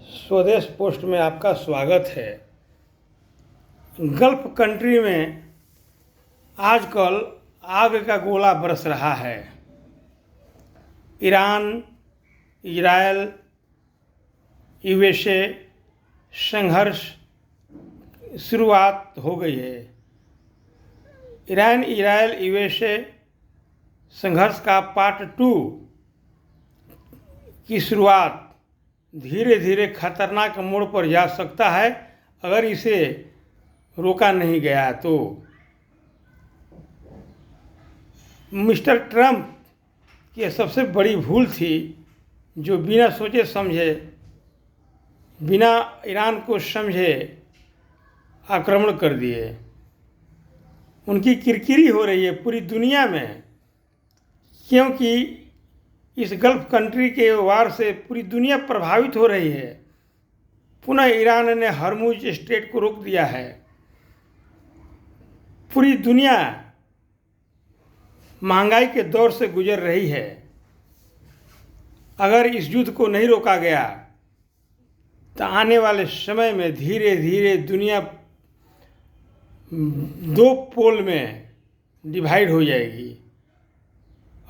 स्वदेश पोस्ट में आपका स्वागत है। गल्फ कंट्री में आजकल आग का गोला बरस रहा है। ईरान, इजरायल, यूएसए संघर्ष शुरुआत हो गई है। ईरान, इजरायल, यूएसए संघर्ष का पार्ट 2 की शुरुआत धीरे धीरे खतरनाक मोड़ पर जा सकता है अगर इसे रोका नहीं गया तो। मिस्टर ट्रंप की सबसे बड़ी भूल थी जो बिना सोचे समझे, बिना ईरान को समझे आक्रमण कर दिए। उनकी किरकिरी हो रही है पूरी दुनिया में, क्योंकि इस गल्फ कंट्री के वार से पूरी दुनिया प्रभावित हो रही है। पुनः ईरान ने हरमुज स्ट्रेट को रोक दिया है। पूरी दुनिया महंगाई के दौर से गुजर रही है। अगर इस युद्ध को नहीं रोका गया तो आने वाले समय में धीरे धीरे दुनिया 2 पोल में डिवाइड हो जाएगी।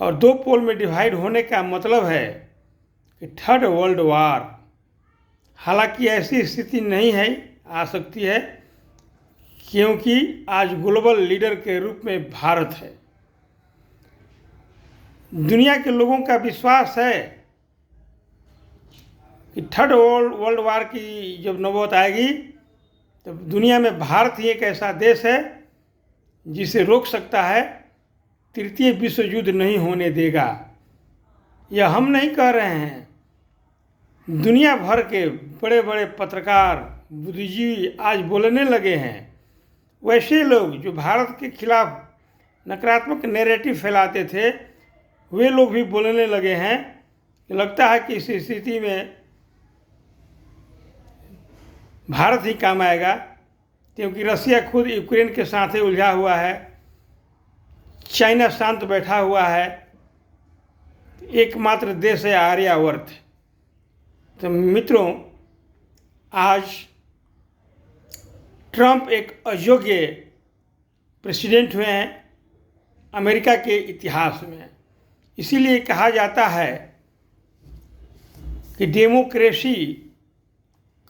और 2 पोल में डिवाइड होने का मतलब है कि 3rd वर्ल्ड वार। हालांकि ऐसी स्थिति नहीं है, आ सकती है, क्योंकि आज ग्लोबल लीडर के रूप में भारत है। दुनिया के लोगों का विश्वास है कि 3rd वर्ल्ड वार की जब नौबत आएगी तो दुनिया में भारत ही एक ऐसा देश है जिसे रोक सकता है, तृतीय विश्व युद्ध नहीं होने देगा। यह हम नहीं कह रहे हैं, दुनिया भर के बड़े बड़े पत्रकार, बुद्धिजीवी आज बोलने लगे हैं। वैसे लोग जो भारत के खिलाफ नकारात्मक नैरेटिव फैलाते थे, वे लोग भी बोलने लगे हैं कि लगता है कि इस स्थिति में भारत ही काम आएगा, क्योंकि रसिया खुद यूक्रेन के साथ ही उलझा हुआ है, चाइना शांत बैठा हुआ है, एकमात्र देश है आर्यावर्त। तो मित्रों, आज ट्रंप एक अयोग्य प्रेसिडेंट हुए हैं अमेरिका के इतिहास में। इसीलिए कहा जाता है कि डेमोक्रेसी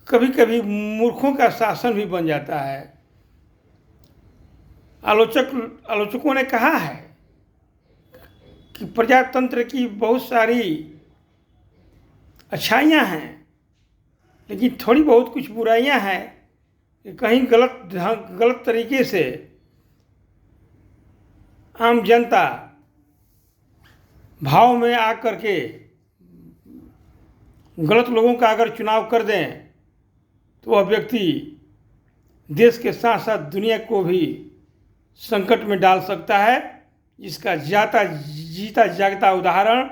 कभी कभी मूर्खों का शासन भी बन जाता है। आलोचकों ने कहा है कि प्रजातंत्र की बहुत सारी अच्छाइयाँ हैं, लेकिन थोड़ी बहुत कुछ बुराइयाँ हैं कि कहीं गलत तरीके से आम जनता भाव में आकर के गलत लोगों का अगर चुनाव कर दें तो वह व्यक्ति देश के साथ साथ दुनिया को भी संकट में डाल सकता है। इसका जीता जागता उदाहरण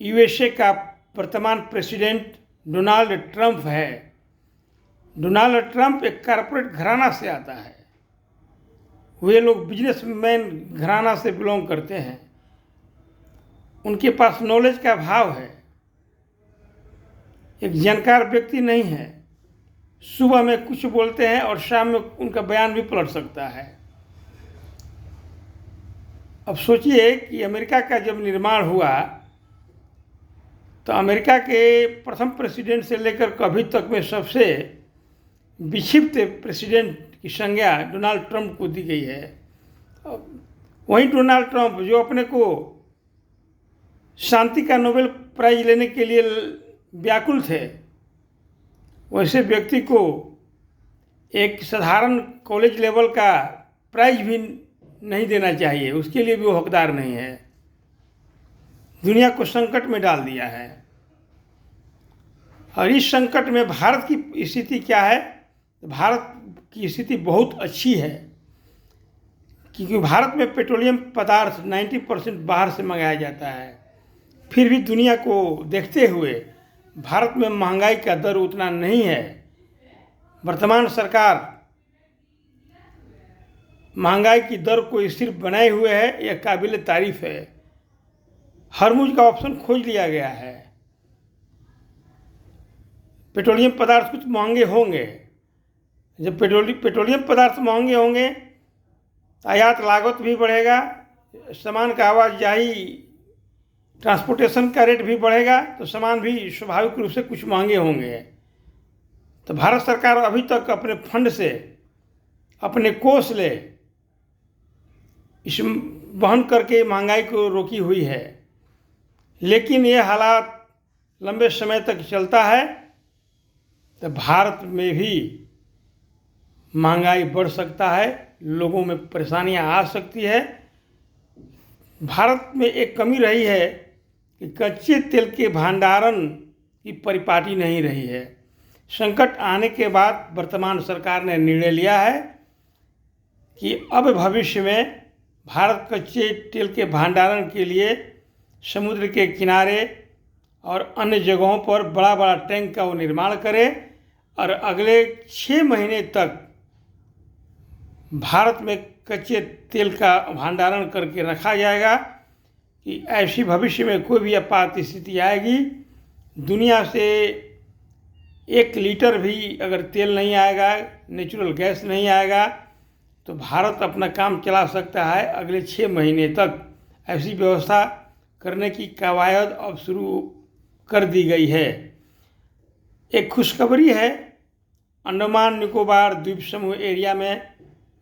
यूएसए का वर्तमान प्रेसिडेंट डोनाल्ड ट्रंप है। डोनाल्ड ट्रंप एक कॉरपोरेट घराना से आता है। वे लोग बिजनेसमैन घराना से बिलोंग करते हैं। उनके पास नॉलेज का अभाव है, एक जानकार व्यक्ति नहीं है। सुबह में कुछ बोलते हैं और शाम में उनका बयान भी पलट सकता है। अब सोचिए कि अमेरिका का जब निर्माण हुआ तो अमेरिका के प्रथम प्रेसिडेंट से लेकर अभी तक में सबसे विक्षिप्त प्रेसिडेंट की संज्ञा डोनाल्ड ट्रंप को दी गई है। वहीं डोनाल्ड ट्रंप जो अपने को शांति का नोबेल प्राइज लेने के लिए व्याकुल थे, वैसे व्यक्ति को एक साधारण कॉलेज लेवल का प्राइज भी नहीं देना चाहिए, उसके लिए भी वो हकदार नहीं है। दुनिया को संकट में डाल दिया है। और इस संकट में भारत की स्थिति क्या है? भारत की स्थिति बहुत अच्छी है, क्योंकि भारत में पेट्रोलियम पदार्थ 90% बाहर से मंगाया जाता है। फिर भी दुनिया को देखते हुए भारत में महंगाई का दर उतना नहीं है। वर्तमान सरकार महंगाई की दर को स्थिर बनाए हुए है, यह काबिल तारीफ है। हरमुज का ऑप्शन खोज लिया गया है। पेट्रोलियम पदार्थ कुछ महंगे होंगे। जब पेट्रोलियम पदार्थ महंगे होंगे, आयात लागत भी बढ़ेगा, सामान का आवाजाही ट्रांसपोर्टेशन का रेट भी बढ़ेगा, तो सामान भी स्वाभाविक रूप से कुछ महंगे होंगे। तो भारत सरकार अभी तक अपने फंड से, अपने कोष ले इस वहन करके महंगाई को रोकी हुई है। लेकिन ये हालात लंबे समय तक चलता है तो भारत में भी महंगाई बढ़ सकता है, लोगों में परेशानियां आ सकती है। भारत में एक कमी रही है कि कच्चे तेल के भंडारण की परिपाटी नहीं रही है। संकट आने के बाद वर्तमान सरकार ने निर्णय लिया है कि अब भविष्य में भारत कच्चे तेल के भंडारण के लिए समुद्र के किनारे और अन्य जगहों पर बड़ा बड़ा टैंक का वो निर्माण करे और अगले 6 महीने तक भारत में कच्चे तेल का भंडारण करके रखा जाएगा कि ऐसी भविष्य में कोई भी आपात स्थिति आएगी, दुनिया से 1 लीटर भी अगर तेल नहीं आएगा, नेचुरल गैस नहीं आएगा, तो भारत अपना काम चला सकता है। अगले 6 महीने तक ऐसी व्यवस्था करने की कवायद अब शुरू कर दी गई है। एक खुशखबरी है, अंडमान निकोबार द्वीप समूह एरिया में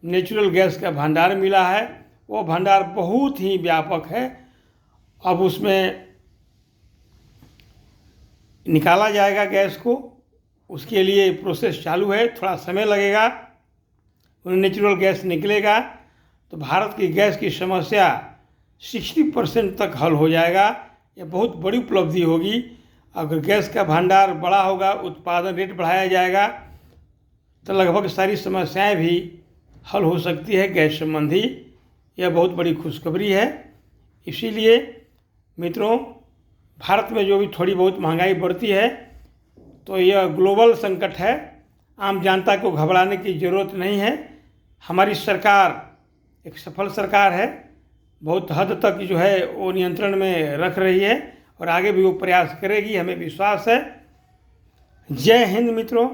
नेचुरल गैस का भंडार मिला है। वो भंडार बहुत ही व्यापक है। अब उसमें निकाला जाएगा गैस को, उसके लिए प्रोसेस चालू है, थोड़ा समय लगेगा, नेचुरल गैस निकलेगा तो भारत की गैस की समस्या 60% तक हल हो जाएगा। यह बहुत बड़ी उपलब्धि होगी। अगर गैस का भंडार बड़ा होगा, उत्पादन रेट बढ़ाया जाएगा तो लगभग सारी समस्याएं भी हल हो सकती है गैस संबंधी। यह बहुत बड़ी खुशखबरी है। इसीलिए मित्रों, भारत में जो भी थोड़ी बहुत महंगाई बढ़ती है तो यह ग्लोबल संकट है, आम जनता को घबराने की ज़रूरत नहीं है। हमारी सरकार एक सफल सरकार है, बहुत हद तक जो है वो नियंत्रण में रख रही है और आगे भी वो प्रयास करेगी, हमें विश्वास है। जय हिंद मित्रों।